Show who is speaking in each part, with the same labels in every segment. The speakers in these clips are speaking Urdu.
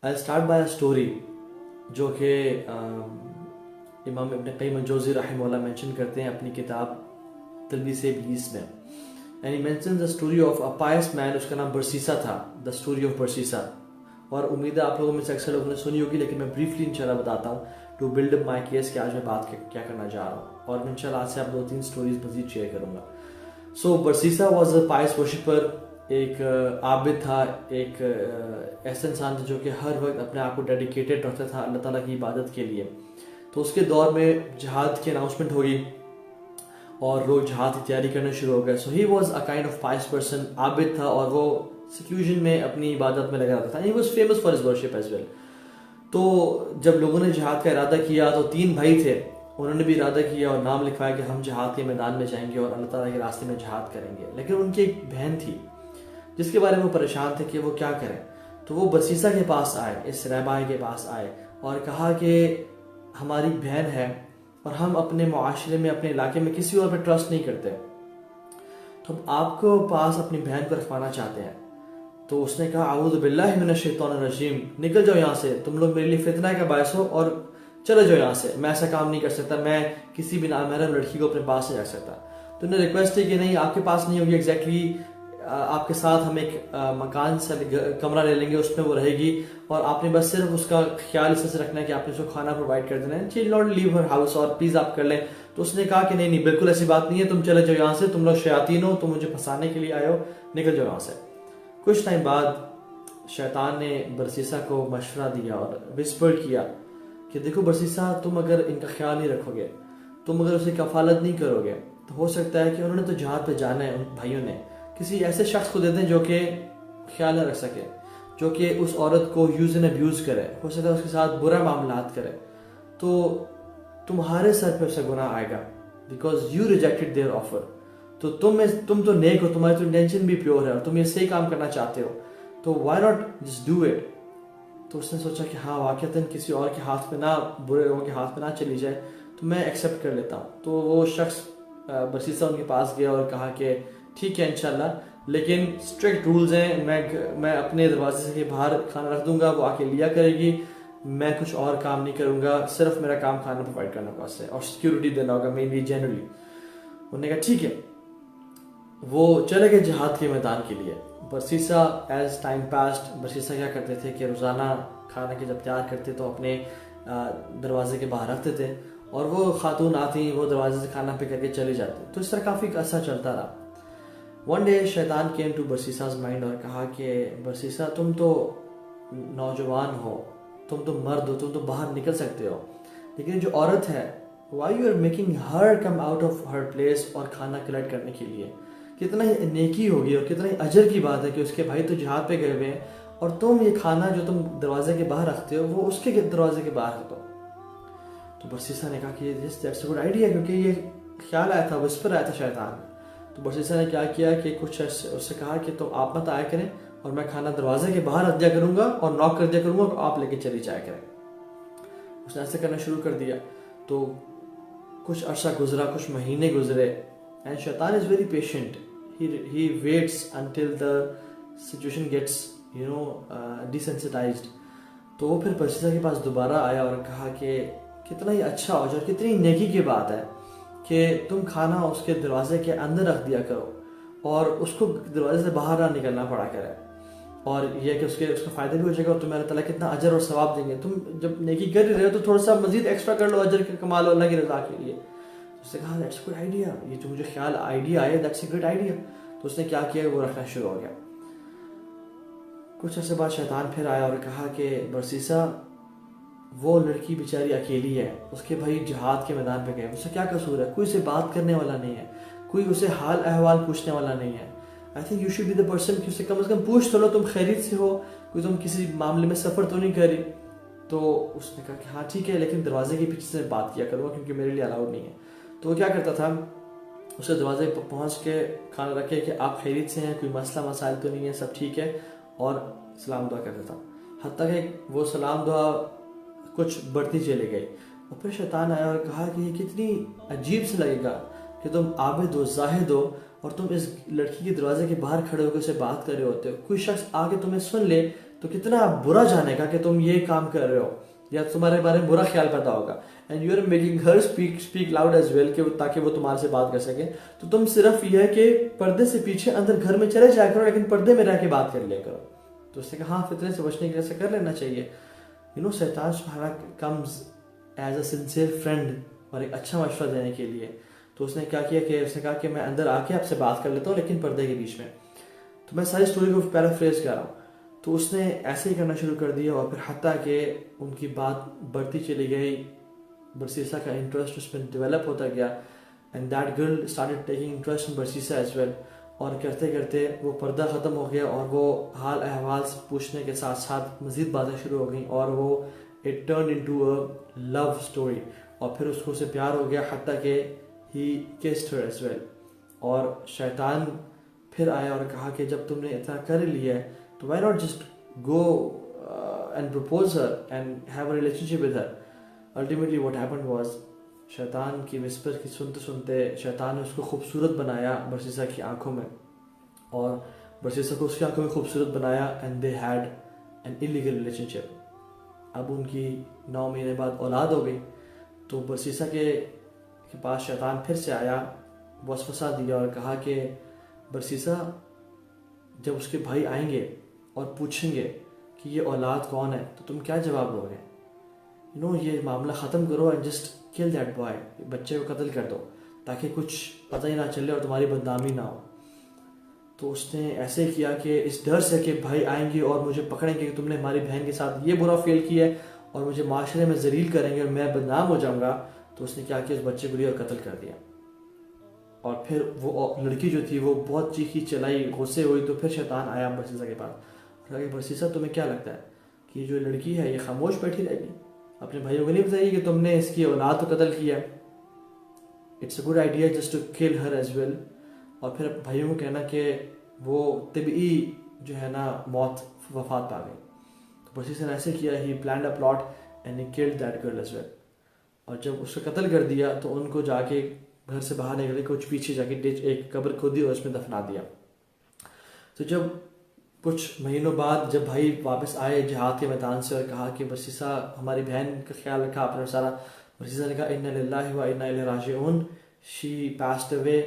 Speaker 1: I'll start by a story جو کہ امام ابن قیم الجوزی رحمہ اللہ مینشن کرتے ہیں اپنی کتاب تلبیس ابلیس میں. And he mentions the story of a pious man, اس کا نام برسیسا تھا. The story of برسیسا. اور امید ہے آپ لوگوں میں سے اکثر لوگوں نے سنی ہوگی، لیکن میں بریفلی انشاءاللہ بتاتا ہوں to build up my case کہ آج میں بات کیا کرنا چاہ رہا ہوں، اور انشاءاللہ آج سے آپ 2-3 سٹوریز مزید شیئر کروں گا. سو برسیسا واز اے پائس ورشپر، ایک عابد تھا، ایک ایسا انسان تھا جو کہ ہر وقت اپنے آپ کو ڈیڈیکیٹڈ رکھتا تھا اللہ تعالیٰ کی عبادت کے لیے. تو اس کے دور میں جہاد کی اناؤنسمنٹ ہوگی اور لوگ جہاد کی تیاری کرنا شروع ہو گئے. So he was a kind of pious person, عابد تھا، اور وہ سیکلوژن میں اپنی عبادت میں لگا رہتا تھا. He was famous for his worship as well. تو جب لوگوں نے جہاد کا ارادہ کیا تو 3 بھائی تھے، انہوں نے بھی ارادہ کیا اور نام لکھوایا کہ ہم جہاد کے میدان میں جائیں گے اور اللہ تعالیٰ کے راستے میں جہاد کریں گے. لیکن ان کی ایک بہن تھی جس کے بارے میں وہ پریشان تھے کہ وہ کیا کریں. تو وہ برسیسا کے پاس آئے، اس رہبائی کے پاس آئے اور کہا کہ ہماری بہن ہے اور ہم اپنے معاشرے میں، اپنے علاقے میں کسی اور پہ ٹرسٹ نہیں کرتے، تو ہم آپ کو پاس اپنی بہن کو رکھوانا چاہتے ہیں. تو اس نے کہا اعوذ باللہ من الشیطان الرجیم، نکل جاؤ یہاں سے، تم لوگ میرے لیے فتنہ کا باعث ہو اور چلے جاؤ یہاں سے، میں ایسا کام نہیں کر سکتا، میں کسی بھی نامحرم لڑکی کو اپنے پاس نہیں رکھ سکتا. تو انہوں نے ریکویسٹ کی کہ نہیں، آپ کے پاس نہیں ہوگی ایگزیکٹلی، آپ کے ساتھ ہم ایک مکان سے کمرہ لے لیں گے، اس میں وہ رہے گی، اور آپ نے بس صرف اس کا خیال اس سے رکھنا ہے کہ آپ نے اس کو کھانا پرووائڈ کر دینا ہے. She will not leave her house, اور پلیز آپ کر لیں. تو اس نے کہا کہ نہیں بالکل ایسی بات نہیں ہے، تم چلے جاؤ یہاں سے، تم لوگ شیاطین ہو، تم مجھے پھنسانے کے لیے آئے ہو، نکل جاؤ یہاں سے. کچھ ٹائم بعد شیطان نے برسیسا کو مشورہ دیا اور وسپر کیا کہ دیکھو برسیسا، تم اگر ان کا خیال نہیں رکھو گے، تم اگر اسے کفالت نہیں کرو گے، تو ہو سکتا ہے کہ انہوں نے تو جہاد پہ جانا ہے، ان بھائیوں نے کسی ایسے شخص کو دے دیں جو کہ خیال نہ رکھ سکے، جو کہ اس عورت کو یوز اینڈ ابیوز کرے، ہو سکتا ہے اس کے ساتھ برا معاملات کرے، تو تمہارے سر پہ اسے گناہ آئے گا because you rejected their offer. تو تم تو نیک ہو، تمہاری تو انٹینشن بھی پیور ہے اور تم یہ صحیح کام کرنا چاہتے ہو، تو why not just do it. تو اس نے سوچا کہ ہاں واقعتاً کسی اور کے ہاتھ میں نہ، برے لوگوں کے ہاتھ میں نہ چلی جائے، تو میں ایکسیپٹ کر لیتا ہوں. تو وہ شخص برسیسا ان کے پاس گیا اور کہا کہ ٹھیک ہے انشاءاللہ، لیکن اسٹرکٹ رولز ہیں، میں اپنے دروازے سے باہر کھانا رکھ دوں گا، وہ آ کے لیا کرے گی، میں کچھ اور کام نہیں کروں گا، صرف میرا کام کھانا پرووائڈ کرنا پاس ہے اور سیکیورٹی دینا ہوگا مینلی جنرلی. انہوں نے کہا ٹھیک ہے. وہ چلے گئے جہاد کے میدان کے لیے. برسیسا ایز ٹائم پاسڈ، برسیسا کیا کرتے تھے کہ روزانہ کھانا کے جب تیار کرتے تو اپنے دروازے کے باہر رکھتے تھے، اور وہ خاتون آتی، وہ دروازے سے کھانا پہ کر کے چلی جاتی. تو اس طرح کافی عرصہ چلتا رہا. ون ڈے شیطان کیم ٹو برسیساز مائنڈ اور کہا کہ برسیسا، تم تو نوجوان ہو، تم تو مرد ہو، تم تو باہر نکل سکتے ہو، لیکن جو عورت ہے why you are making her come out of her place اور کھانا کلیکٹ کرنے کے لیے. کتنا ہی نیکی ہوگی اور کتنا ہی اجر کی بات ہے کہ اس کے بھائی تو جہاد پہ گئے ہوئے ہیں اور تم یہ کھانا جو تم دروازے کے باہر رکھتے ہو وہ اس کے دروازے کے باہر رکھ دو. تو برسیسا نے کہا کہ دیٹس اے گڈ آئیڈیا، کیونکہ یہ خیال آیا تھا، وسپر آیا تھا شیطان. تو برسیسا نے کیا کیا کہ کچھ اس سے کہا کہ تو آپ مت آیا کریں اور میں کھانا دروازے کے باہر رکھ دیا کروں گا اور ناک کر دیا کروں گا اور آپ لے کے چلی جایا کریں. اس نے ایسے کرنا شروع کر دیا. تو کچھ عرصہ گزرا، کچھ مہینے گزرے، اینڈ شیطان is very patient. He waits until the situation gets desensitized. تو وہ پھر برسیسا کے پاس دوبارہ آیا اور کہا کہ کتنا ہی اچھا ہو جائے، کتنی نیکی کی بات ہے کہ تم کھانا اس کے دروازے کے اندر رکھ دیا کرو اور اس کو دروازے سے باہر نہ نکلنا پڑا کرے، اور یہ کہ اس کا فائدہ بھی ہو جائے گا اور تمہیں اللہ تعالیٰ کتنا اجر اور ثواب دیں گے. تم جب نیکی کر ہی رہے ہو تو تھوڑا سا مزید ایکسٹرا کر لو، اجر کما لو اللہ کی رضا کے لیے. اس نے کہا دیٹس گڈ آئیڈیا، یہ جو مجھے خیال آئیڈیا آیا دیٹس اے گڈ آئیڈیا. تو اس نے کیا کیا، وہ رکھنا شروع ہو گیا. کچھ عرصے بعد شیطان پھر آیا اور کہا کہ برسیسا، وہ لڑکی بیچاری اکیلی ہے، اس کے بھائی جہاد کے میدان پہ گئے، اسے کیا قصور ہے، کوئی اسے بات کرنے والا نہیں ہے، کوئی اسے حال احوال پوچھنے والا نہیں ہے. I think you should be the person کہ اسے کم از کم پوچھ تو لو، تم خیریت سے ہو، کوئی تم کسی معاملے میں سفر تو نہیں کری. تو اس نے کہا کہ ہاں ٹھیک ہے، لیکن دروازے کے پیچھے سے بات کیا کرو کیونکہ میرے لیے الاؤڈ نہیں ہے. تو وہ کیا کرتا تھا، اسے دروازے پر پہنچ کے کھانا رکھے کہ آپ خیریت سے ہیں، کوئی مسئلہ مسائل تو نہیں ہے، سب ٹھیک ہے، اور سلام دعا کرتا تھا. حتیٰ کہ وہ سلام دعا کچھ بڑھتی چلی گئی. اور پھر شیطان آیا اور کہا کہ یہ کتنی عجیب سے لگے گا کہ تم عابد ہو، زاہد ہو، اور تم اس لڑکی کے دروازے کے باہر کھڑے ہو کے اسے بات کر رہے ہوتے ہو. کوئی شخص آ کے تمہیں سن لے تو کتنا برا جانے گا کہ تم یہ کام کر رہے ہو یا تمہارے بارے میں برا خیال پیدا ہوگا. And you are making her speak loud as well کہ تاکہ وہ تمہارے سے بات کر سکے. تو تم صرف یہ ہے کہ پردے سے پیچھے اندر گھر میں چلے جایا کرو لیکن پردے میں رہ کے بات کر لیا کرو. تو اس نے کہا ہاں فتنے سے بچنے کے لیے ایسا کر لینا چاہیے. شیطان سبحانہ comes as a sincere friend اور ایک اچھا مشورہ دینے کے لیے. تو اس نے کیا کیا کہ اس نے کہا کہ میں اندر آ کے آپ سے بات کر لیتا ہوں لیکن پردے کے بیچ میں. تو میں ساری اسٹوری کو پیرافریز کر رہا ہوں. تو اس نے ایسے ہی کرنا شروع کر دیا اور پھر حتیٰ کہ ان کی بات بڑھتی چلی گئی. برسیسا کا انٹرسٹ اس میں ڈیولپ ہوتا گیا and that girl started taking interest in برسیسا ایز ویل. اور کرتے کرتے وہ پردہ ختم ہو گیا اور وہ حال احوال پوچھنے کے ساتھ ساتھ مزید باتیں شروع ہو گئیں اور وہ it turn into a love story. اور پھر اس کو سے پیار ہو گیا حتیٰ کہ ہی کسڈ ہر ایز ویل. اور شیطان پھر آیا اور کہا کہ جب تم نے اتنا کر لیا ہے تو why not just go and propose her and have a relationship with her. Ultimately what happened was شیطان کی وسپر کی سنتے سنتے شیطان نے اس کو خوبصورت بنایا برسیسا کی آنکھوں میں اور برسیسا کو اس کی آنکھوں میں خوبصورت بنایا and they had an illegal relationship. اب ان کی 9 مہینے بعد اولاد ہو گئی. تو برسیسا کے پاس شیطان پھر سے آیا, وسوسہ دیا اور کہا کہ برسیسا جب اس کے بھائی آئیں گے اور پوچھیں گے کہ یہ اولاد کون ہے تو تم کیا جواب دو گے؟ یہ معاملہ ختم کرو اینڈ جسٹ کل دیٹ بوائے, بچے کو قتل کر دو تاکہ کچھ پتہ ہی نہ چلے اور تمہاری بدنامی نہ ہو. تو اس نے ایسے کیا کہ اس ڈر سے کہ بھائی آئیں گے اور مجھے پکڑیں گے کہ تم نے ہماری بہن کے ساتھ یہ برا فیل کیا ہے اور مجھے معاشرے میں ذلیل کریں گے اور میں بدنام ہو جاؤں گا, تو اس نے کیا کہ اس بچے کو لیا اور قتل کر دیا. اور پھر وہ لڑکی جو تھی وہ بہت چیخی چلائی, غصے ہوئی. تو پھر شیطان آیا برسیسا کے پاس اور کہا کہ برسیسا تمہیں کیا لگتا ہے کہ جو لڑکی ہے یہ خاموش بیٹھی رہے گی, اپنے بھائیوں کو نہیں بتائیے کہ تم نے اس کی اولاد کو قتل کیا؟ It's a good idea just to kill her as well. اور پھر بھائیوں کو کہنا کہ وہ طبعی جو ہے نا موت وفات پا گئی. تو برسیسا نے ایسے کیا, he planned a plot and he killed that girl as well. اور جب اس کو قتل کر دیا تو ان کو جا کے گھر سے باہر نکلے کچھ پیچھے جا کے ایک قبر کھودی اور اس میں دفنا دیا. تو جب کچھ مہینوں بعد جب بھائی واپس آئے جہاد کے میدان سے اور کہا کہ برسیسا ہماری بہن کا خیال رکھا آپ نے سارا, برسیسا نے کہا انا للہ و انا الیہ راجعون, شی پاسڈ اوے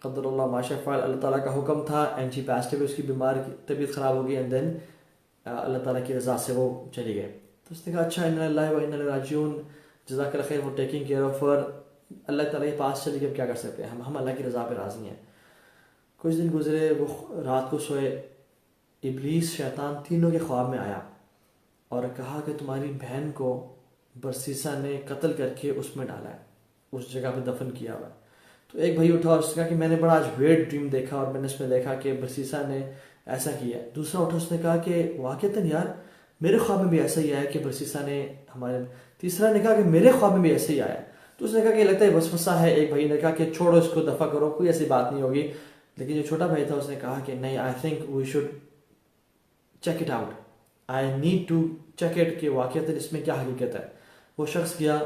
Speaker 1: قدر اللہ ما شاء فعل, اللہ تعالیٰ کا حکم تھا اینڈ شی پاسڈ اوے, اس کی بیمار طبیعت خراب ہو گئی اینڈ دین اللہ تعالیٰ کی رضا سے وہ چلی گئے. تو اس نے کہا اچھا انا للہ و انا الیہ راجعون, جزاک اللہ خیر for taking care of her, اللہ تعالیٰ کے پاس چلے گئے, اب کیا کر سکتے ہیں, ہم اللہ کی رضا پہ راضی ہیں. کچھ دن گزرے, وہ رات کو سوئے, ابلیس شیطان تینوں کے خواب میں آیا اور کہا کہ تمہاری بہن کو برسیسا نے قتل کر کے اس میں ڈالا ہے, اس جگہ پہ دفن کیا ہوا ہے. تو ایک بھائی اٹھا اور اس نے کہا کہ میں نے بڑا آج ویئرڈ ڈریم دیکھا اور میں نے اس میں دیکھا کہ برسیسا نے ایسا کیا ہے. دوسرا اٹھا, اس نے کہا کہ واقعتاً یار میرے خواب میں بھی ایسا ہی آیا کہ برسیسا نے ہمارے. تیسرا نے کہا کہ میرے خواب میں بھی ایسا ہی آیا. تو اس نے کہا کہ لگتا ہے وسوسہ ہے. ایک بھائی نے کہا کہ چھوڑو اس کو, دفع کرو, کوئی ایسی بات نہیں ہوگی. لیکن جو چھوٹا بھائی تھا اس نے کہا کہ نہیں, I think we should check it out, I need to check it کہ واقعتاً اس میں کیا حقیقت ہے. وہ شخص گیا,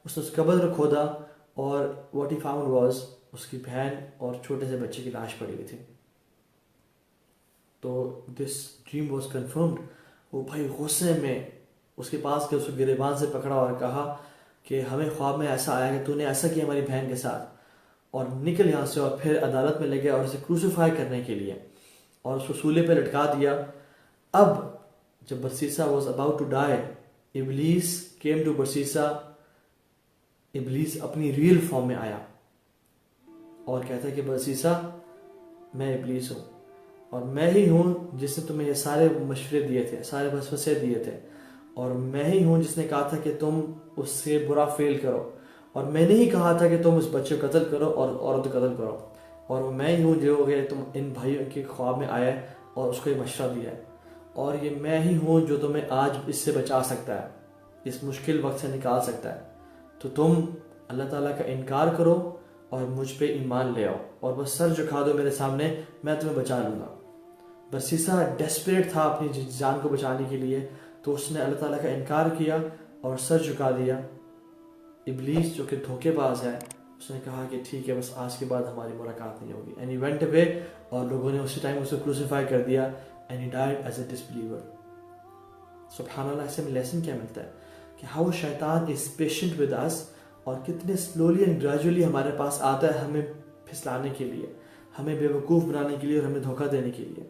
Speaker 1: اس نے اس قبر کو کھودا اور واٹ ہی فاؤنڈ واز اس کی بہن اور چھوٹے سے بچے کی لاش پڑی ہوئی تھی. تو دس ڈریم واز کنفرمڈ. وہ بھائی غصے میں اس کے پاس کے اس کو گریبان سے پکڑا اور کہا کہ ہمیں خواب میں ایسا آیا کہ تو نے ایسا کیا ہماری بہن کے ساتھ, اور نکل یہاں سے. اور پھر عدالت میں لے گیا اور اسے کروسیفائی کرنے کے لیے اور اس کو سولے پہ لٹکا دیا. اب جب برسیسا واز اباؤٹ ٹو ڈائی, ابلیس کیم ٹو برسیسا. ابلیس اپنی ریئل فارم میں آیا اور کہتا ہے کہ برسیسا میں ابلیس ہوں اور میں ہی ہوں جس نے تمہیں یہ سارے مشورے دیے تھے, سارے وسوسے دیے تھے, اور میں ہی ہوں جس نے کہا تھا کہ تم اس سے برا فیل کرو, اور میں نے ہی کہا تھا کہ تم اس بچے کو قتل کرو اور عورت کو قتل کرو, اور میں ہی ہوں جو کہ تم ان بھائیوں کے خواب میں آیا اور اس کو یہ مشورہ دیا ہے, اور یہ میں ہی ہوں جو تمہیں آج اس سے بچا سکتا ہے, اس مشکل وقت سے نکال سکتا ہے. تو تم اللہ تعالیٰ کا انکار کرو اور مجھ پہ ایمان لے آؤ اور بس سر جھکا دو میرے سامنے, میں تمہیں بچا لوں گا. برسیسا ڈیسپریٹ تھا اپنی جان کو بچانے کے لیے, تو اس نے اللہ تعالیٰ کا انکار کیا اور سر جھکا دیا. ابلیس جو کہ دھوکے باز ہے, اس نے کہا کہ ٹھیک ہے بس آج کے بعد ہماری ملاقات نہیں ہوگی, اینڈ ہی وینٹ اوے. اور لوگوں نے اسی ٹائم اسے کروسیفائی کر دیا and he died as a ڈسبلیور. سبحان اللہ، اس سے ہمیں لیسن کیا ملتا ہے کہ ہاؤ شیطان از پیشنٹ ود اس، اور کتنے سلولی اینڈ گریجولی ہمارے پاس آتا ہے ہمیں پھسلانے کے لیے، ہمیں بے وقوف بنانے کے لیے اور ہمیں دھوکہ دینے کے لیے.